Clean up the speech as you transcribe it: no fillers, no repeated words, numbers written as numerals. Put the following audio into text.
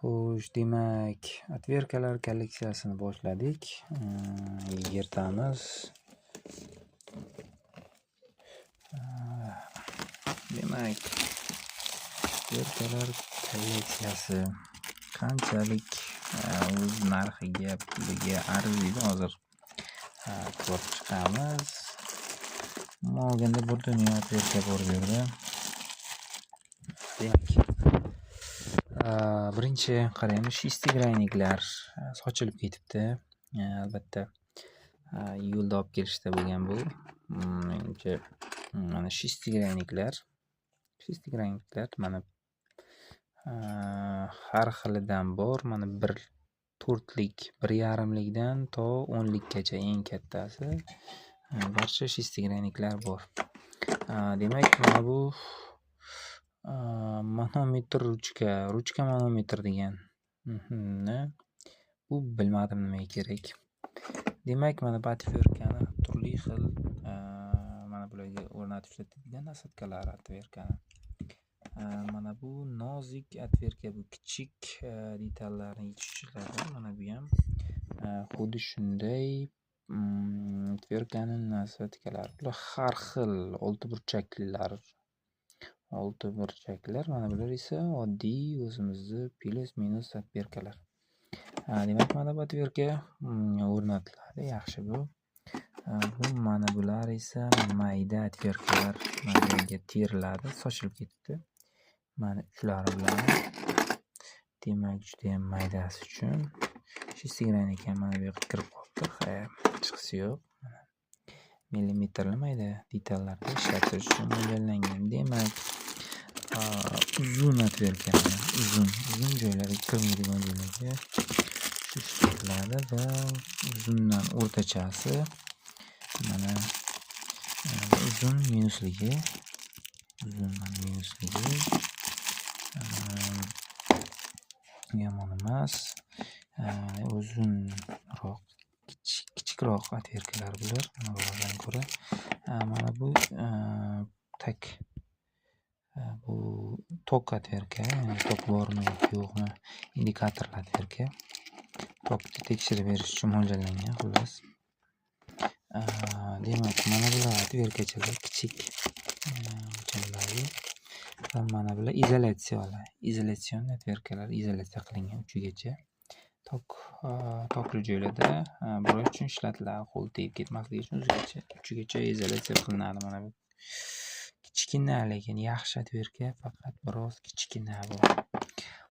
Xo'sh, demak, atverkalar kolleksiyasini boshladik. Yirtamiz. Demak, atverkalar kolleksiyasi qanchalik o'z narxiga, puliga arziydi hozir ko'rib chiqamiz. Moganda bir dunyo atverka bor bu yerda. Demak, birinchi qaraymiz, shestigranniklar sochilib ketibdi. Albatta, yo'lda olib kelishda bo'lgan bu. Menimcha, mana shestigranniklar mana har xilidan bor. Mana 4lik, 1,5likdan to 10likgacha eng kattasi. Barcha shestigranniklar bor. Demak, mana bu manometr ruchka manometr degan. Bu bilmadim nimaga kerak. Demak, mana bu atverkani turli xil mana bularga o'rnatib ishlatadigan nasatkalar atverkani. Mana bu nozik atverka, bu kichik detallarni yechishiladi. Mana bu ham xuddi shunday atverkani nasatkalari. Bular har xil 6 burchaklar. Mana bular esa oddiy o'zimizni plus minus atverkalar. Demak, mana bu atverka o'rnatiladi. Yaxshi bu. Mana bular esa mayda atverkalar. Mana bunga teriladi, sochilib ketdi. Mana uchlari bilan. Demak, juda ham maydasi uchun shestigrannik ham mana bu yoqqa kirib qoldi. Chiqisi yo'q. Millimetrli mayda detallarda ishlatish uchun mo'ljallangan. Demak, uzun atverkalar, uzun joylari kirmaydigan joylarga ishlatiladi va uzundan o'rtachasi mana uzun minusligi yomon emas. Uzunroq, kichikroq atverkalar bular. Mana bulardan ko'ra mana bu bu tok atverka, tok bormi yo'qmi indikatorli atverka. Tokni tekshirib berish uchun mo'ljallangan, xullas. Demak, mana bular atverkachalar kichik o'lchamdagi va mana bular izolatsion atverkalar, izolyatsiya qilingan uchigacha. Tokli joylarda bo'lash uchun ishlatiladi. Qo'l tegib ketmasligi uchun uchigacha izolyatsiya qilinadi. Mana bu kichkina, lekin yaxshi atverka, faqat biroz kichkina bu.